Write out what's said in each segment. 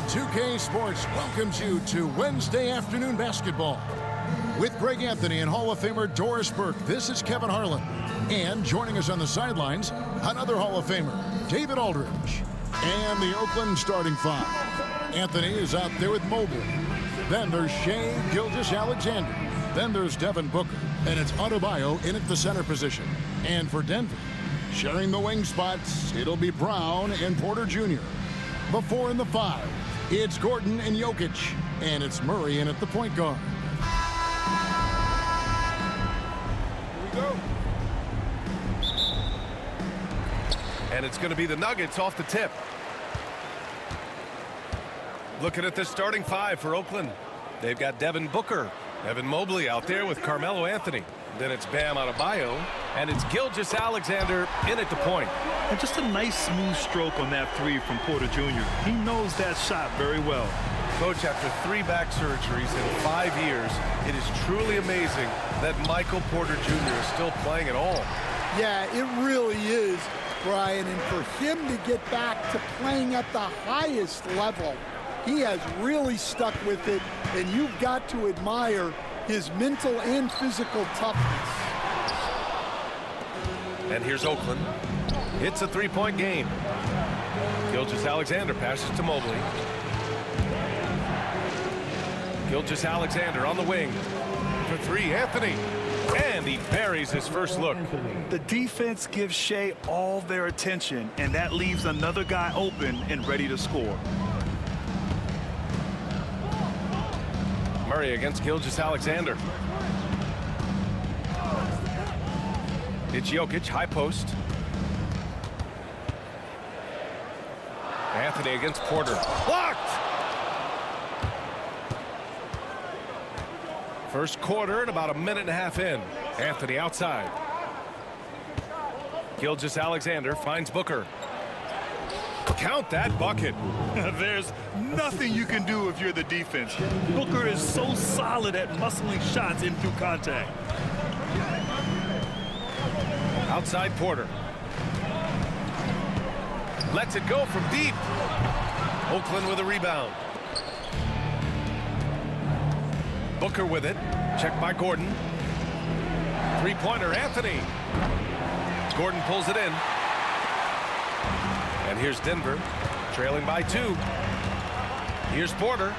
2K Sports welcomes you to Wednesday afternoon basketball. With Greg Anthony and Hall of Famer Doris Burke, this is Kevin Harlan. And joining us on the sidelines, another Hall of Famer, David Aldridge. And the Oakland starting five. Anthony is out there with Mobley. Then there's Shai Gilgeous-Alexander. Then there's Devin Booker. And it's ADOBE in at the center position. And for Denver, sharing the wing spots, it'll be Brown and Porter Jr. The 4 and the 5, it's Gordon and Jokic. And it's Murray in at the point guard. Here we go. And it's going to be the Nuggets off the tip. Looking at the starting five for Oakland. They've got Devin Booker, Evan Mobley out there with Carmelo Anthony. Then it's Bam Adebayo, and it's Gilgeous-Alexander in at the point. And just a nice smooth stroke on that three from Porter Jr. He knows that shot very well. Coach, after 3 back surgeries in 5 years, it is truly amazing that Michael Porter Jr. is still playing at all. Yeah, it really is, Brian. And for him to get back to playing at the highest level, he has really stuck with it, and you've got to admire his mental and physical toughness. And here's Oakland. It's a 3-point game. Gilgeous-Alexander passes to Mobley. Gilgeous-Alexander on the wing. For 3, Anthony. And he buries his first look. The defense gives Shai all their attention, and that leaves another guy open and ready to score. Murray against Gilgeous-Alexander. It's Jokic, high post. Anthony against Porter. Blocked! First quarter and about a minute and a half in. Anthony outside. Gilgeous-Alexander finds Booker. Count that bucket. There's nothing you can do if you're the defense. Booker is so solid at muscling shots in through contact. Outside Porter. Lets it go from deep. Oakland with a rebound. Booker with it. Checked by Gordon. 3-pointer, Anthony. Gordon pulls it in. And here's Denver, trailing by 2. Here's Porter.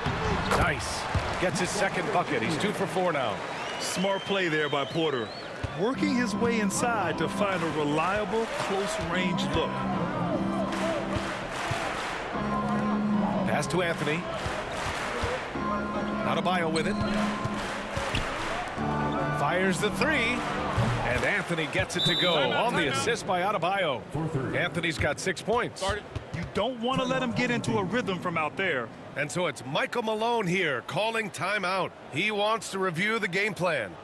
Nice. Gets his second bucket. He's 2 for 4 now. Smart play there by Porter. Working his way inside to find a reliable, close-range look. Pass to Anthony. Adebayo with it. Fires the 3. And Anthony gets it to go on the assist by Adebayo. Anthony's got 6 points. You don't want to let him get into a rhythm from out there. And so it's Michael Malone here calling timeout. He wants to review the game plan.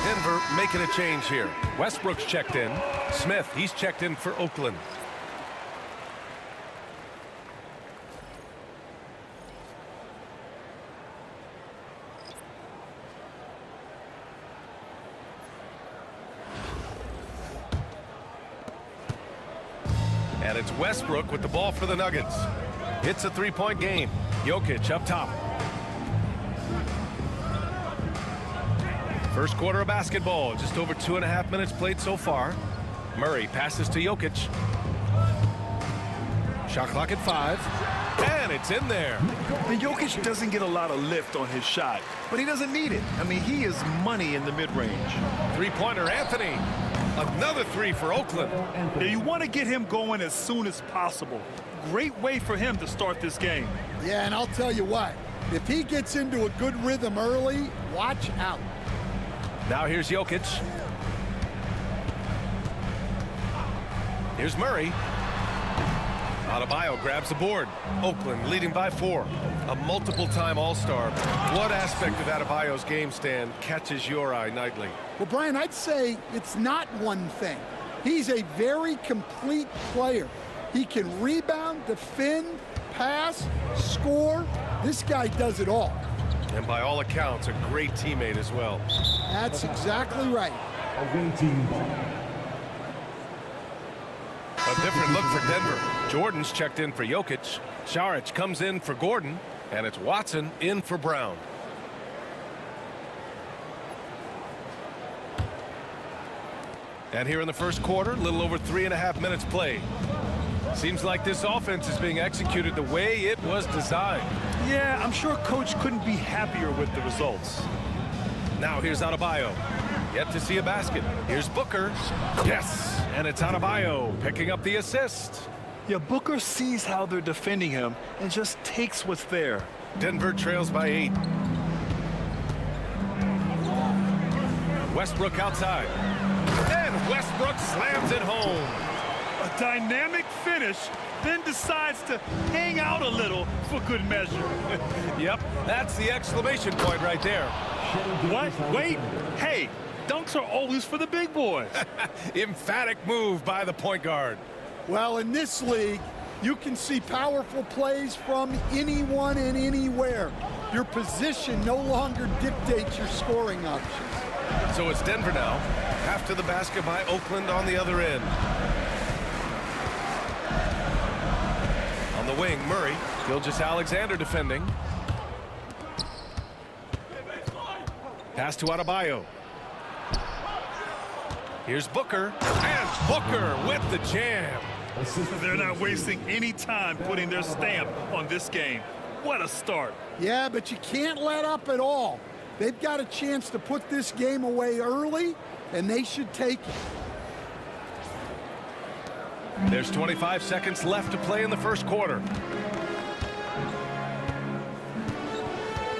Denver making a change here. Westbrook's checked in. Smith, he's checked in for Oakland. And it's Westbrook with the ball for the Nuggets. It's a 3-point game. Jokic up top. First quarter of basketball. Just over 2.5 minutes played so far. Murray passes to Jokic. Shot clock at 5. And it's in there. And Jokic doesn't get a lot of lift on his shot, but he doesn't need it. I mean, he is money in the mid-range. 3-pointer, Anthony. Another 3 for Oakland. Now, you want to get him going as soon as possible. Great way for him to start this game. Yeah, and I'll tell you what, if he gets into a good rhythm early, watch out. Now here's Jokic. Here's Murray. Adebayo grabs the board. Oakland leading by 4. A multiple-time All-Star. What aspect of Adebayo's game stand catches your eye nightly? Well, Brian, I'd say it's not one thing. He's a very complete player. He can rebound, defend, pass, score. This guy does it all. And by all accounts, a great teammate as well. That's exactly right. A A different look for Denver. Jordan's checked in for Jokic. Saric comes in for Gordon. And it's Watson in for Brown. And here in the first quarter, a little over 3.5 minutes played. Seems like this offense is being executed the way it was designed. Yeah, I'm sure Coach couldn't be happier with the results. Now here's Adebayo. Yet to see a basket. Here's Booker. Yes! And it's Adebayo picking up the assist. Yeah, Booker sees how they're defending him and just takes what's there. Denver trails by 8. Westbrook outside. And Westbrook slams it home. A dynamic finish, then decides to hang out a little for good measure. Yep, that's the exclamation point right there. What? Wait. Hey, dunks are always for the big boys. Emphatic move by the point guard. Well, in this league, you can see powerful plays from anyone and anywhere. Your position no longer dictates your scoring options. So it's Denver now. Half to the basket by Oakland on the other end. On the wing, Murray. Gilgeous-Alexander defending. Pass to Adebayo. Here's Booker. And Booker with the jam. They're not wasting any time putting their stamp on this game. What a start. Yeah, but you can't let up at all. They've got a chance to put this game away early, and they should take it. There's 25 seconds left to play in the first quarter.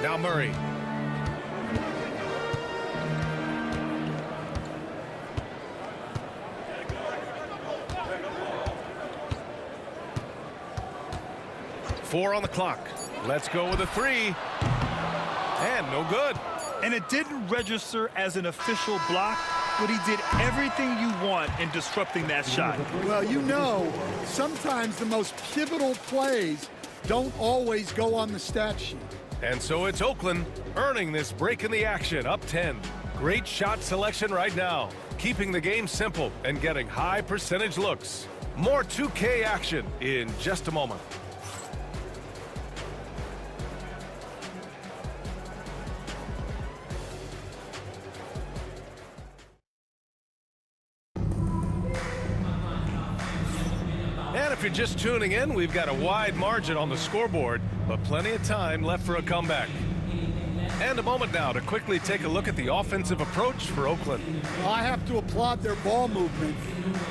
Now Murray. Four on the clock. Let's go with a three. And no good. And it didn't register as an official block, but he did everything you want in disrupting that shot. Well, you know, sometimes the most pivotal plays don't always go on the stat sheet. And so it's Oakland earning this break in the action, up 10. Great shot selection right now, keeping the game simple and getting high percentage looks. More 2K action in just a moment. And if you're just tuning in, we've got a wide margin on the scoreboard, but plenty of time left for a comeback. And a moment now to quickly take a look at the offensive approach for Oakland. Well, I have to applaud their ball movement.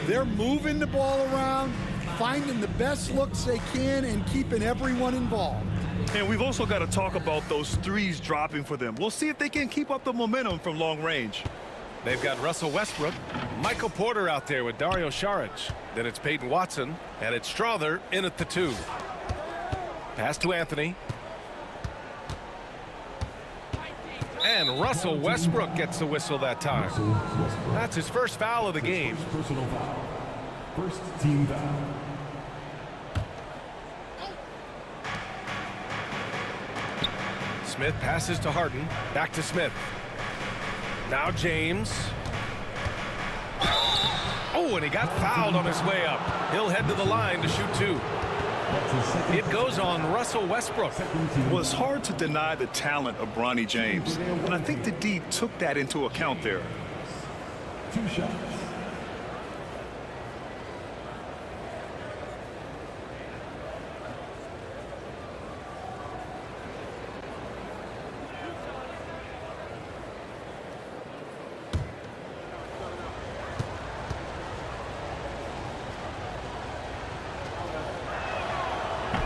They're moving the ball around, finding the best looks they can, and keeping everyone involved. And we've also got to talk about those threes dropping for them. We'll see if they can keep up the momentum from long range. They've got Russell Westbrook, Michael Porter out there with Dario Saric. Then it's Peyton Watson, and it's Strother in at the 2. Pass to Anthony. And Russell Westbrook gets the whistle that time. That's his first foul of the game. Personal foul. First team foul. Smith passes to Harden. Back to Smith. Now James. Oh, and he got fouled on his way up. He'll head to the line to shoot 2. It goes on Russell Westbrook. Well, it's hard to deny the talent of Bronny James, and I think the D took that into account there. 2 shots.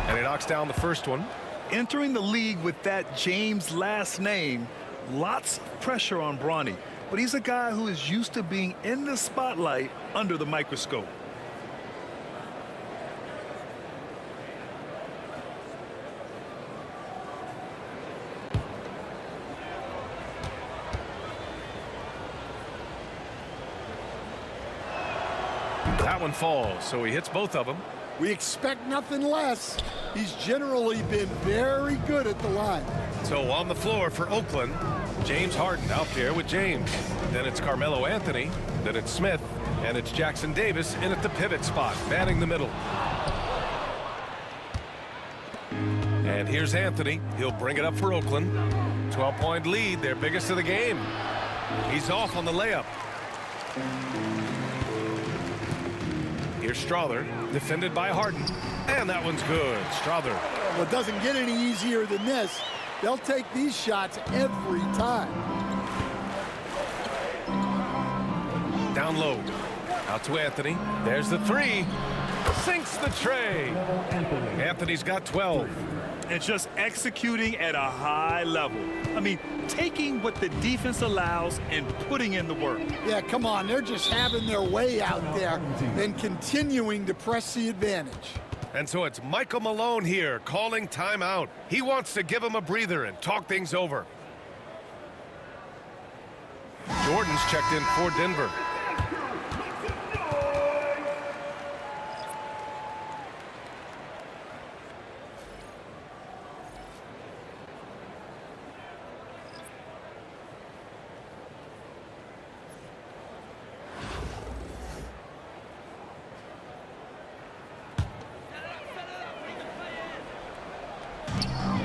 And he knocks down the first one. Entering the league with that James last name, lots of pressure on Bronny. But he's a guy who is used to being in the spotlight under the microscope. That one falls, so he hits both of them. We expect nothing less. He's generally been very good at the line. So on the floor for Oakland, James Harden out there with James. Then it's Carmelo Anthony. Then it's Smith. And it's Jackson Davis in at the pivot spot, manning the middle. And here's Anthony. He'll bring it up for Oakland. 12-point lead, their biggest of the game. He's off on the layup. Here's Strother, defended by Harden. And that one's good. Strother. Well, it doesn't get any easier than this. They'll take these shots every time. Down low. Out to Anthony. There's the three. Sinks the tray. Anthony's got 12. And just executing at a high level. I mean, taking what the defense allows and putting in the work. Yeah, come on. They're just having their way out there and continuing to press the advantage. And so it's Michael Malone here calling timeout. He wants to give him a breather and talk things over. Jordan's checked in for Denver.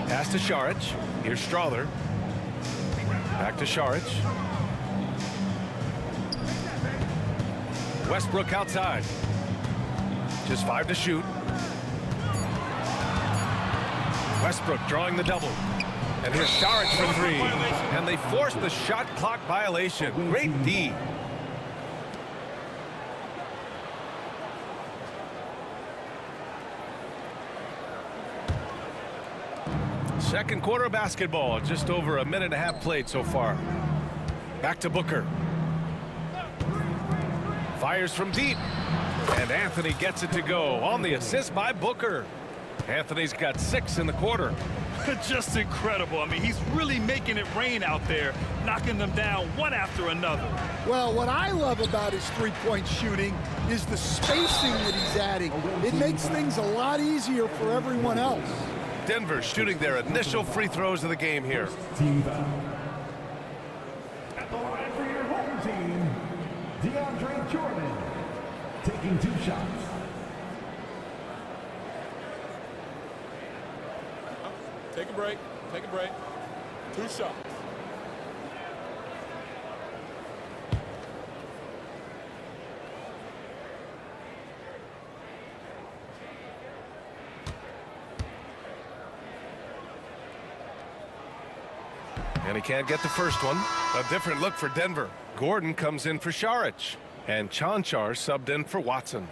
Pass to Šarić. Here's Strother. Back to Šarić. Westbrook outside. Just 5 to shoot. Westbrook drawing the double. And here's Šarić for 3. And they force the shot clock violation. Great D. Second quarter of basketball, just over a minute and a half played so far. Back to Booker. Fires from deep. And Anthony gets it to go on the assist by Booker. Anthony's got 6 in the quarter. Just incredible. I mean, he's really making it rain out there, knocking them down one after another. Well, what I love about his three-point shooting is the spacing that he's adding. It makes things a lot easier for everyone else. Denver shooting their initial free throws of the game here. Team foul. At the line for your home team, DeAndre Jordan, taking 2 shots. Take a break. Take a break. 2 shots. And he can't get the first one. A different look for Denver. Gordon comes in for Šarić. And Čančar subbed in for Watson.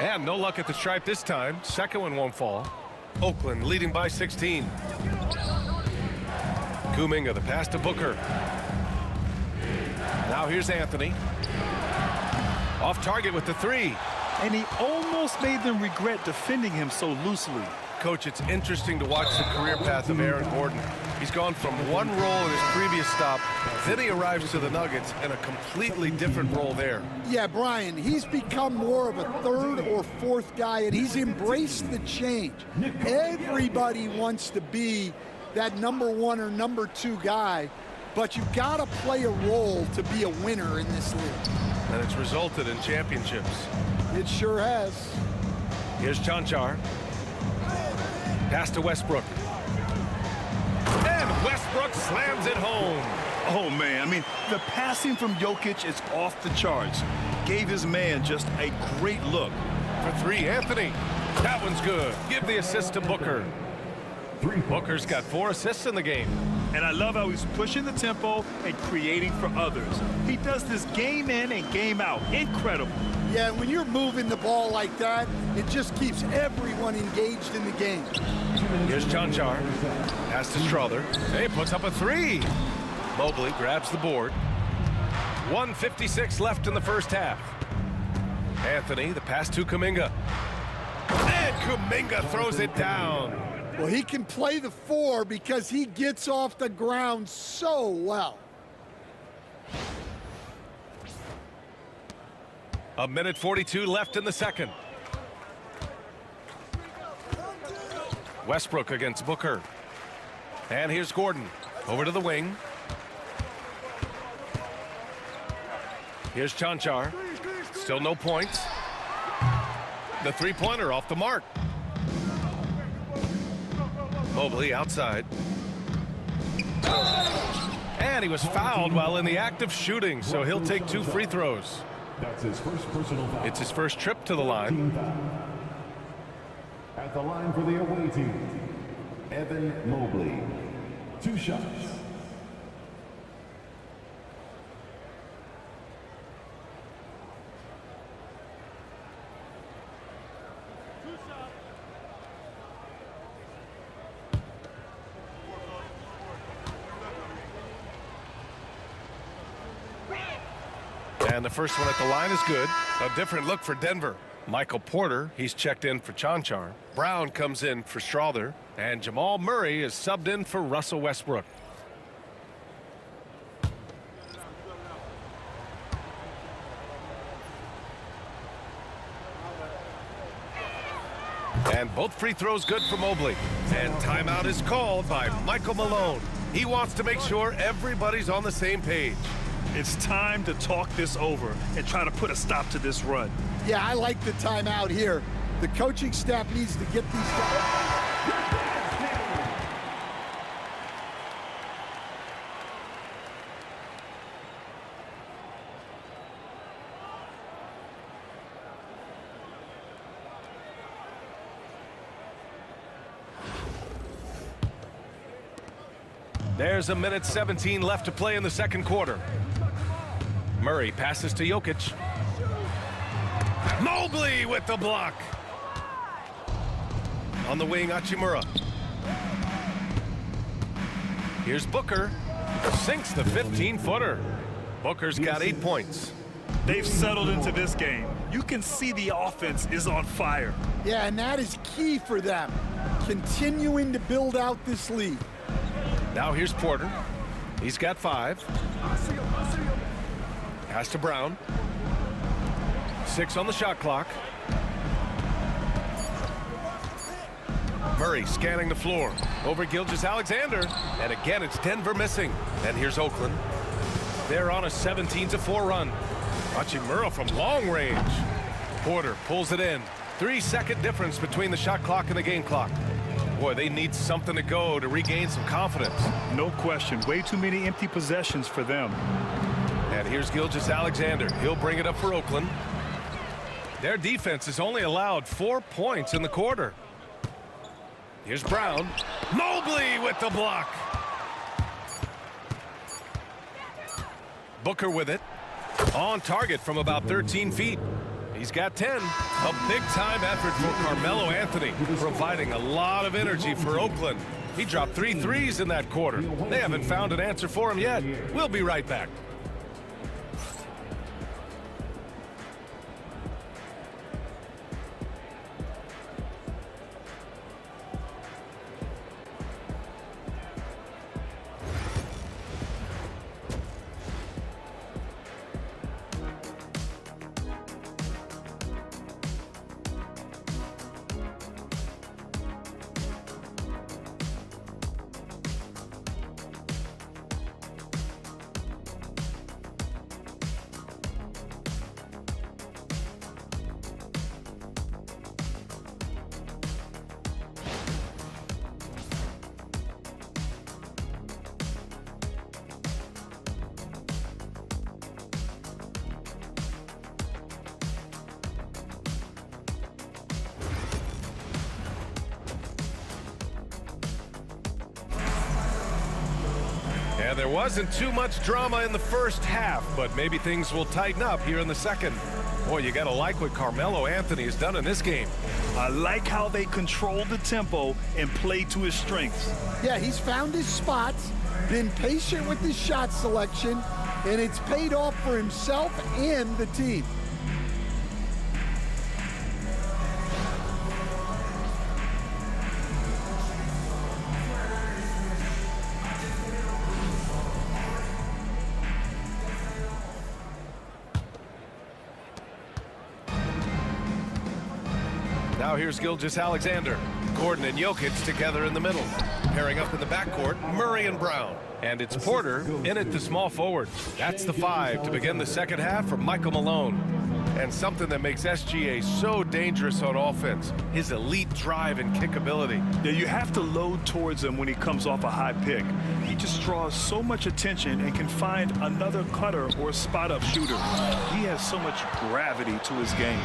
And no luck at the stripe this time. Second one won't fall. Oakland leading by 16. Kuminga, the pass to Booker. Now here's Anthony. Off target with the 3. And he almost made them regret defending him so loosely. Coach, it's interesting to watch the career path of Aaron Gordon. He's gone from one role in his previous stop, then he arrives to the Nuggets in a completely different role there. Yeah, Brian, he's become more of a third or fourth guy, and he's embraced the change. Everybody wants to be that number 1 or number 2 guy, but you've got to play a role to be a winner in this league. And it's resulted in championships. It sure has. Here's Čančar. Pass to Westbrook. And Westbrook slams it home. Oh, man. I mean, the passing from Jokic is off the charts. Gave his man just a great look. For 3, Anthony. That one's good. Give the assist to Booker. Booker's got 4 assists in the game. And I love how he's pushing the tempo and creating for others. He does this game in and game out. Incredible. Yeah, when you're moving the ball like that, it just keeps everyone engaged in the game. Here's Čančar. Pass to Strother. He puts up a 3. Mobley grabs the board. 1:56 left in the first half. Anthony, the pass to Kuminga. And Kuminga throws it down. Well, he can play the 4 because he gets off the ground so well. A minute 42 left in the second. Westbrook against Booker. And here's Gordon. Over to the wing. Here's Chanchar. Still no points. The three-pointer off the mark. Mobley outside. And he was fouled while in the act of shooting, so he'll take 2 free throws. That's his first personal foul. It's his first trip to the line. At the line for the away team, Evan Mobley. 2 shots. And the first one at the line is good. A different look for Denver. Michael Porter, he's checked in for Chanchar. Brown comes in for Strother. And Jamal Murray is subbed in for Russell Westbrook. And both free throws good for Mobley. And timeout is called by Michael Malone. He wants to make sure everybody's on the same page. It's time to talk this over and try to put a stop to this run. Yeah, I like the timeout here. The coaching staff needs to get these guys. There's a minute 17 left to play in the second quarter. Murray passes to Jokic. Mobley with the block. On the wing, Hachimura. Here's Booker. Sinks the 15-footer. Booker's got 8 points. They've settled into this game. You can see the offense is on fire. Yeah, and that is key for them. Continuing to build out this lead. Now here's Porter. He's got 5. Pass to Brown. 6 on the shot clock. Murray scanning the floor. Over Gilgeous-Alexander. And again, it's Denver missing. And here's Oakland. They're on a 17-4 run. Hachimura from long range. Porter pulls it in. 3-second difference between the shot clock and the game clock. Boy, they need something to go to regain some confidence. No question. Way too many empty possessions for them. And here's Gilgeous-Alexander. He'll bring it up for Oakland. Their defense has only allowed 4 points in the quarter. Here's Brown. Mobley with the block. Booker with it. On target from about 13 feet. He's got 10. A big-time effort for Carmelo Anthony, providing a lot of energy for Oakland. He dropped 3 threes in that quarter. They haven't found an answer for him yet. We'll be right back. And there wasn't too much drama in the first half, but maybe things will tighten up here in the second. Boy, you got to like what Carmelo Anthony has done in this game. I like how they control the tempo and play to his strengths. Yeah, he's found his spots, been patient with his shot selection, and it's paid off for himself and the team. Now here's Gilgeous-Alexander. Gordon and Jokic together in the middle. Pairing up in the backcourt, Murray and Brown. And it's Porter in at the small forward. That's the 5 to begin the second half for Michael Malone. And something that makes SGA so dangerous on offense, his elite drive and kick ability. Yeah, you have to load towards him when he comes off a high pick. He just draws so much attention and can find another cutter or spot-up shooter. He has so much gravity to his game.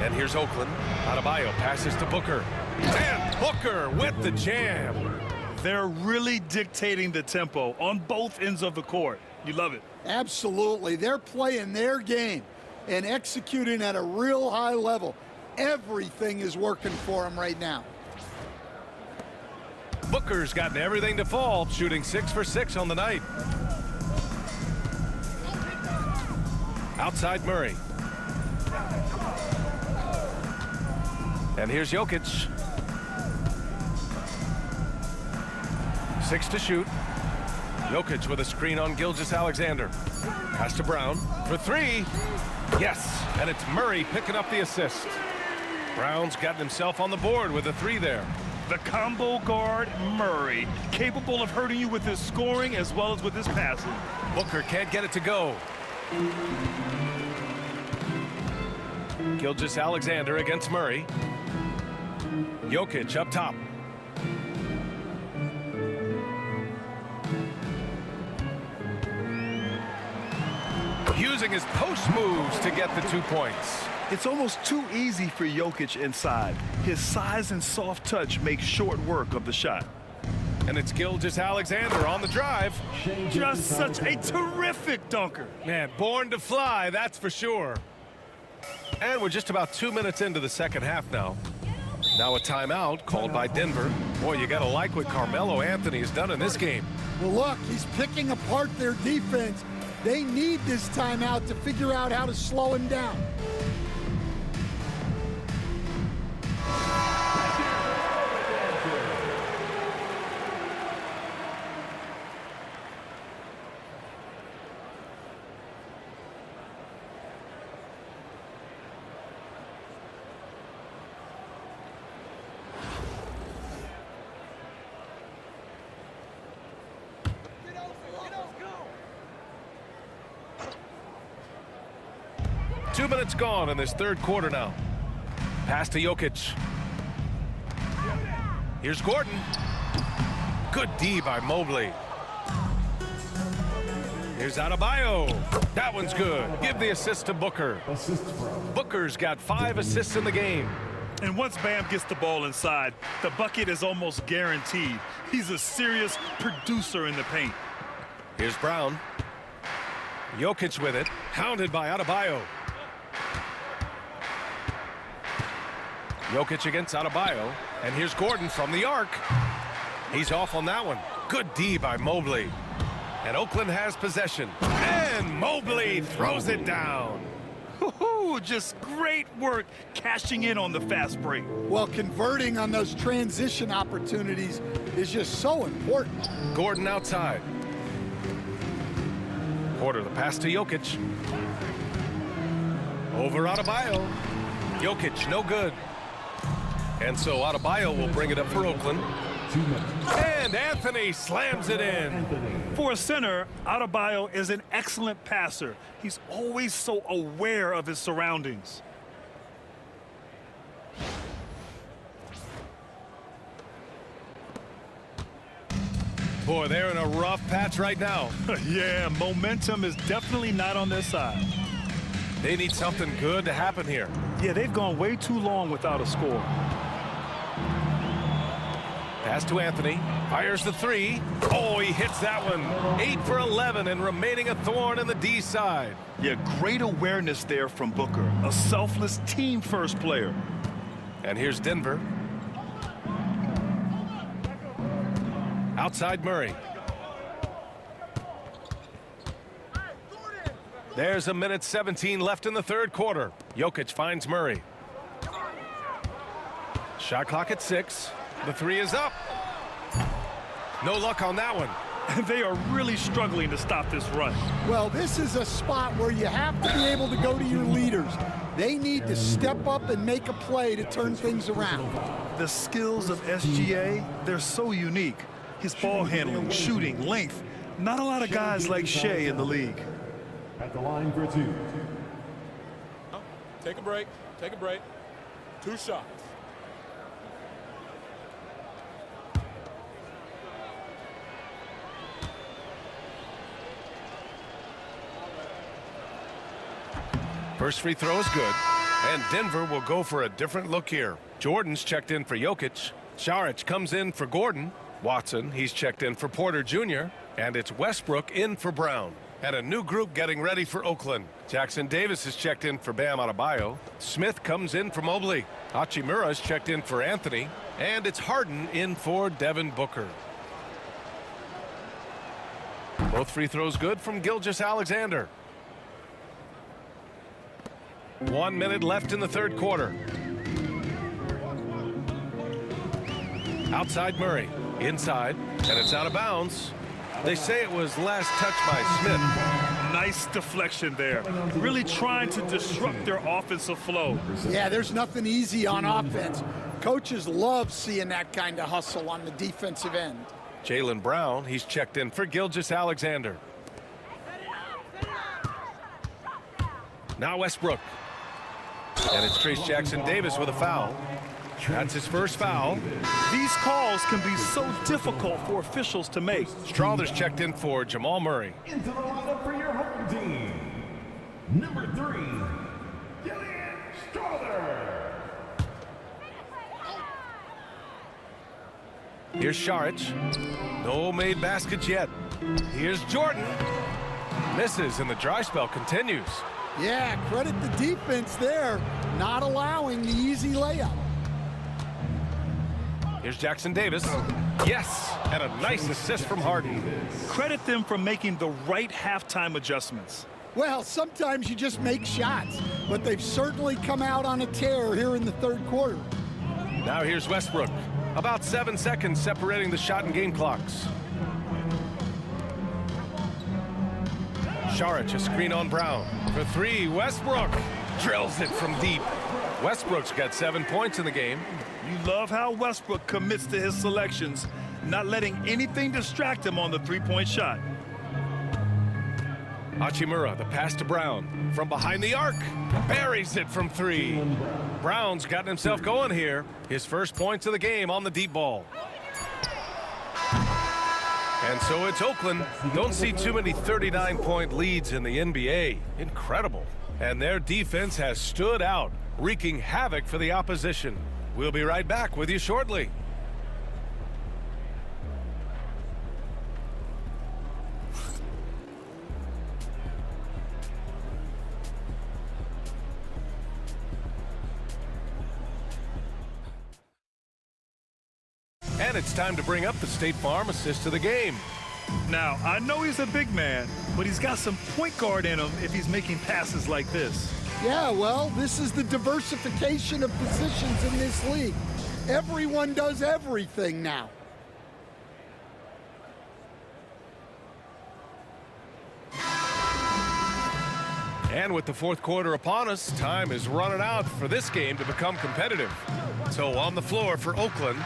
And here's Oakland. Adebayo passes to Booker. And Booker with the jam. They're really dictating the tempo on both ends of the court. You love it. Absolutely. They're playing their game and executing at a real high level. Everything is working for them right now. Booker's gotten everything to fall, shooting 6 for 6 on the night. Outside Murray. And here's Jokic. 6 to shoot. Jokic with a screen on Gilgeous-Alexander. Pass to Brown for 3. Yes, and it's Murray picking up the assist. Brown's gotten himself on the board with a 3 there. The combo guard, Murray, capable of hurting you with his scoring as well as with his passing. Booker can't get it to go. Gilgeous-Alexander against Murray. Jokic up top. Using his post moves to get the 2 points. It's almost too easy for Jokic inside. His size and soft touch make short work of the shot. And it's Gilgeous-Alexander on the drive. Just such a terrific dunker. Man, born to fly, that's for sure. And we're just about 2 minutes into the second half now. Now a timeout called by Denver. Boy, you gotta like what Carmelo Anthony has done in this game. Well, look, he's picking apart their defense. They need this timeout to figure out how to slow him down. Two minutes gone in this third quarter now. Pass to Jokic. Here's Gordon. Good D by Mobley. Here's Adebayo. That one's good. Give the assist to Booker. Booker's got 5 assists in the game. And once Bam gets the ball inside, the bucket is almost guaranteed. He's a serious producer in the paint. Here's Brown. Jokic with it. Hounded by Adebayo. Jokic against Adebayo. And here's Gordon from the arc. He's off on that one. Good D by Mobley. And Oakland has possession. And Mobley throws it down. Just great work cashing in on the fast break. Well, converting on those transition opportunities is just so important. Gordon outside. Porter, the pass to Jokic. Over Adebayo. Jokic, no good. And so Adebayo will bring it up for Oakland. And Anthony slams it in. For a center, Adebayo is an excellent passer. He's always so aware of his surroundings. Boy, they're in a rough patch right now. Yeah, momentum is definitely not on their side. They need something good to happen here. Yeah, they've gone way too long without a score. Pass to Anthony. Fires the 3. Oh, he hits that one. 8 for 11 and remaining a thorn in the D side. Yeah, great awareness there from Booker. A selfless team-first player. And here's Denver. Outside Murray. There's a minute 17 left in the third quarter. Jokic finds Murray. Shot clock at 6. The 3 is up. No luck on that one. They are really struggling to stop this run. Well, this is a spot where you have to be able to go to your leaders. They need to step up and make a play to turn things around. The skills of SGA, they're so unique. His ball handling, shooting, length. Not a lot of guys like Shea in the league. At the line for two. Take a break. Take a break. 2 shots. First free throw is good, and Denver will go for a different look here. Jordan's checked in for Jokic. Saric comes in for Gordon. Watson, he's checked in for Porter Jr., and it's Westbrook in for Brown. And a new group getting ready for Oakland. Jackson Davis is checked in for Bam Adebayo. Smith comes in for Mobley. Hachimura is checked in for Anthony. And it's Harden in for Devin Booker. Both free throws good from Gilgeous-Alexander. 1 minute left in the third quarter. Outside Murray. Inside. And it's out of bounds. They say it was last touched by Smith. Nice deflection there. Really trying to disrupt their offensive flow. Yeah, there's nothing easy on offense. Coaches love seeing that kind of hustle on the defensive end. Jaylen Brown, he's checked in for Gilgeous-Alexander. Now Westbrook. And it's Trace Jackson Davis with a foul. That's his first foul. These calls can be so difficult for officials to make. Strawther's checked in for Jamal Murray. Into the lineup for your home team. Number 3, Gillian Strawther. Here's Saric. No made baskets yet. Here's Jordan. Misses, and the dry spell continues. Yeah, credit the defense there, not allowing the easy layup. Here's Jackson Davis. Yes, and a nice assist from Harden. Credit them for making the right halftime adjustments. Well, sometimes you just make shots, but they've certainly come out on a tear here in the third quarter. Now here's Westbrook. About 7 seconds separating the shot and game clocks. Saric, a screen on Brown. For 3, Westbrook drills it from deep. Westbrook's got 7 points in the game. You love how Westbrook commits to his selections, not letting anything distract him on the three-point shot. Hachimura, the pass to Brown. From behind the arc, buries it from 3. Brown's gotten himself going here. His first points of the game on the deep ball. And so it's Oakland. Don't see too many 39-point leads in the NBA. Incredible. And their defense has stood out, wreaking havoc for the opposition. We'll be right back with you shortly. And it's time to bring up the State Farm assist to the game. Now, I know he's a big man, but he's got some point guard in him if he's making passes like this. Yeah, well, this is the diversification of positions in this league. Everyone does everything now. And with the fourth quarter upon us, time is running out for this game to become competitive. So on the floor for Oakland,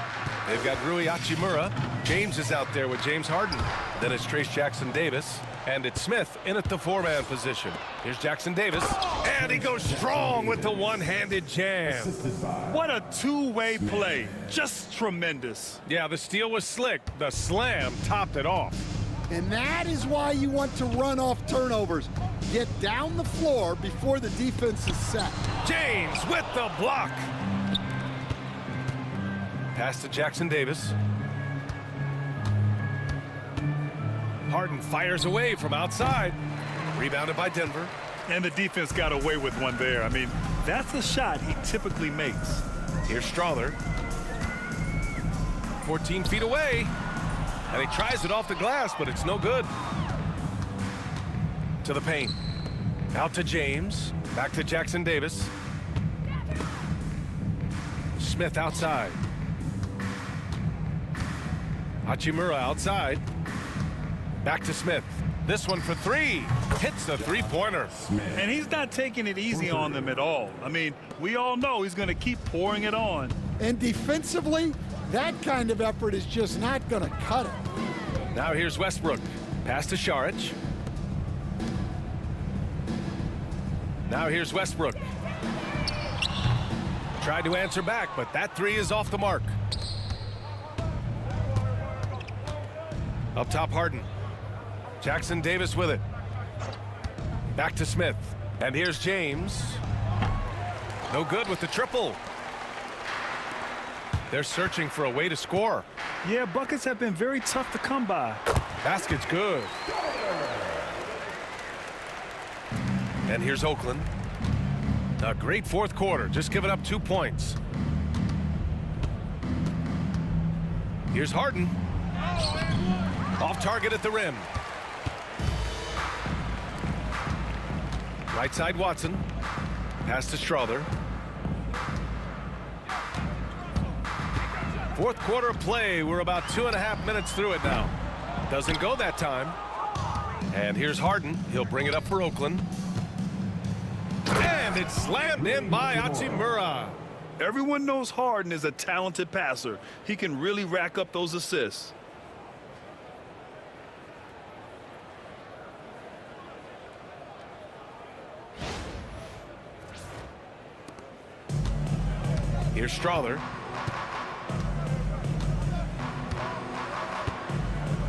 they've got Rui Hachimura. James is out there with James Harden. Then it's Trace Jackson Davis. And it's Smith in at the 4-man position. Here's Jackson Davis. And he goes strong with the one-handed jam. What a two-way play. Just tremendous. Yeah, the steal was slick. The slam topped it off. And that is why you want to run off turnovers. Get down the floor before the defense is set. James with the block. Pass to Jackson Davis. Harden fires away from outside. Rebounded by Denver. And the defense got away with one there. I mean, that's a shot he typically makes. Here's Strawther. 14 feet away. And he tries it off the glass, but it's no good. To the paint. Out to James. Back to Jackson Davis. Smith outside. Hachimura outside. Back to Smith. This one for three. Hits the three-pointer. And he's not taking it easy on them at all. I mean, we all know he's going to keep pouring it on. And defensively, that kind of effort is just not going to cut it. Now here's Westbrook. Pass to Saric. Now here's Westbrook. Tried to answer back, but that three is off the mark. Up top, Harden. Jackson Davis with it. Back to Smith. And here's James. No good with the triple. They're searching for a way to score. Yeah, buckets have been very tough to come by. Basket's good. And here's Oakland. A great fourth quarter, just giving up 2 points. Here's Harden. Off target at the rim. Right side Watson. Pass to Strother. Fourth quarter of play. We're about 2.5 minutes through it now. Doesn't go that time. And here's Harden. He'll bring it up for Oakland. And it's slammed in by Hachimura. Everyone knows Harden is a talented passer. He can really rack up those assists. Here's Strother.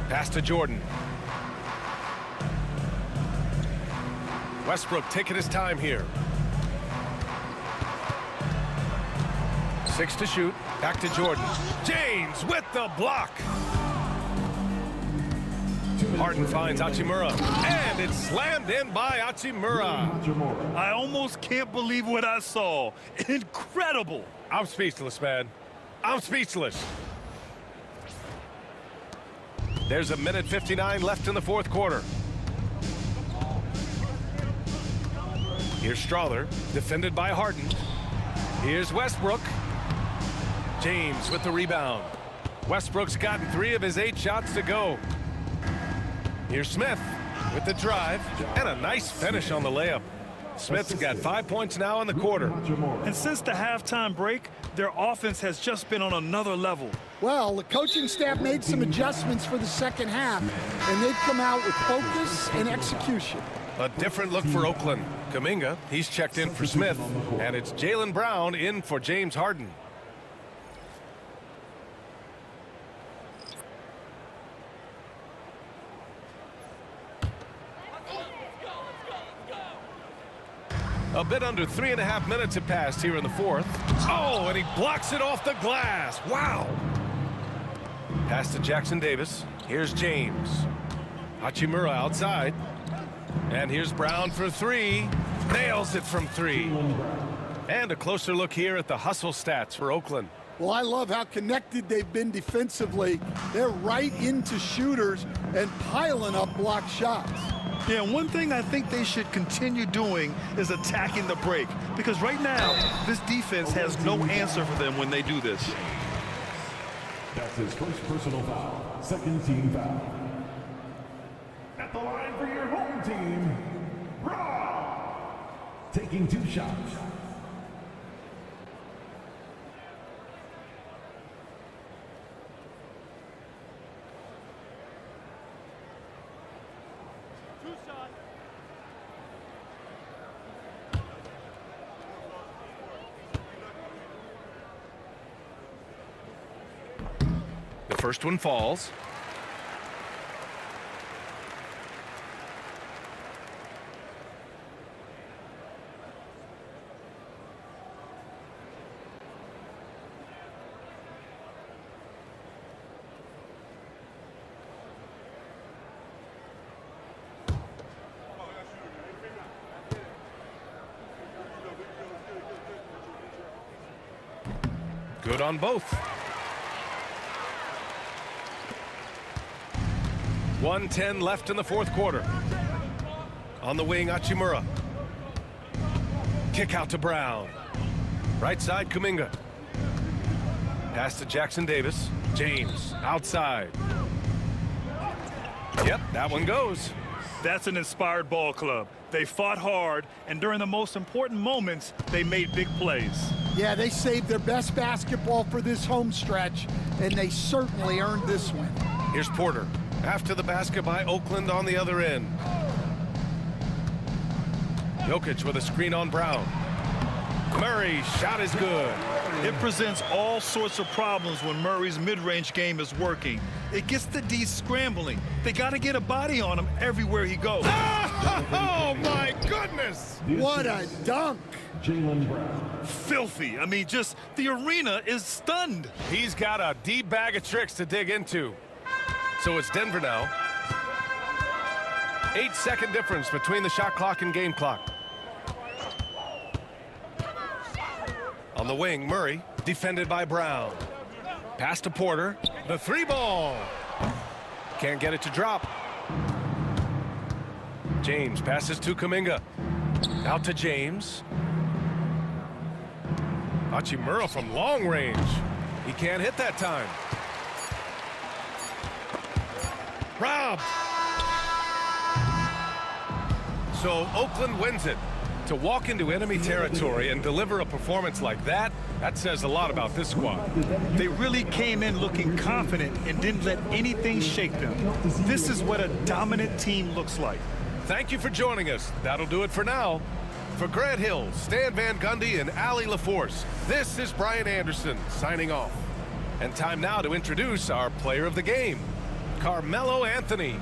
Pass to Jordan. Westbrook taking his time here. 6 to shoot. Back to Jordan. James with the block. Harden finds Hachimura. And it's slammed in by Hachimura. I almost can't believe what I saw. Incredible. I'm speechless, man. I'm speechless. There's 1:59 left in the fourth quarter. Here's Strother, defended by Harden. Here's Westbrook. James with the rebound. Westbrook's gotten 3 of his 8 shots to go. Here's Smith with the drive and a nice finish on the layup. Smith's got 5 points now in the quarter. And since the halftime break, their offense has just been on another level. Well, the coaching staff made some adjustments for the second half, and they've come out with focus and execution. A different look for Oakland. Kuminga, he's checked in for Smith, and it's Jaylen Brown in for James Harden. A bit under 3.5 minutes have passed here in the fourth. Oh, and he blocks it off the glass. Wow. Pass to Jackson Davis. Here's James. Hachimura outside. And here's Brown for 3. Nails it from 3. And a closer look here at the hustle stats for Oakland. Well, I love how connected they've been defensively. They're right into shooters and piling up block shots. Yeah, one thing I think they should continue doing is attacking the break, because right now, this defense has no answer for them when they do this. That's his first personal foul. Second team foul. At the line for your home team, Brown. Taking 2 shots. The first one falls. Good on both. 1:10 left in the fourth quarter. On the wing, Hachimura. Kick out to Brown. Right side, Kuminga. Pass to Jackson Davis. James outside. Yep, that one goes. That's an inspired ball club. They fought hard, and during the most important moments, they made big plays. Yeah, they saved their best basketball for this home stretch, and they certainly earned this win. Here's Porter. After the basket by Oakland on the other end. Jokic with a screen on Brown. Murray, shot is good. It presents all sorts of problems when Murray's mid-range game is working. It gets the D scrambling. They got to get a body on him everywhere he goes. Oh, my goodness! What a dunk! Jaylen Brown. Filthy. I mean, just the arena is stunned. He's got a deep bag of tricks to dig into. So it's Denver now. 8-second difference between the shot clock and game clock. On the wing, Murray, defended by Brown. Pass to Porter. The three ball. Can't get it to drop. James passes to Kuminga. Out to James. Hachimura from long range. He can't hit that time. Robbed. So Oakland wins it. To walk into enemy territory and deliver a performance like that, that says a lot about this squad. They really came in looking confident and didn't let anything shake them. This is what a dominant team looks like. Thank you for joining us. That'll do it for now. For Grant Hill, Stan Van Gundy, and Allie LaForce, this is Brian Anderson signing off. And time now to introduce our player of the game, Carmelo Anthony.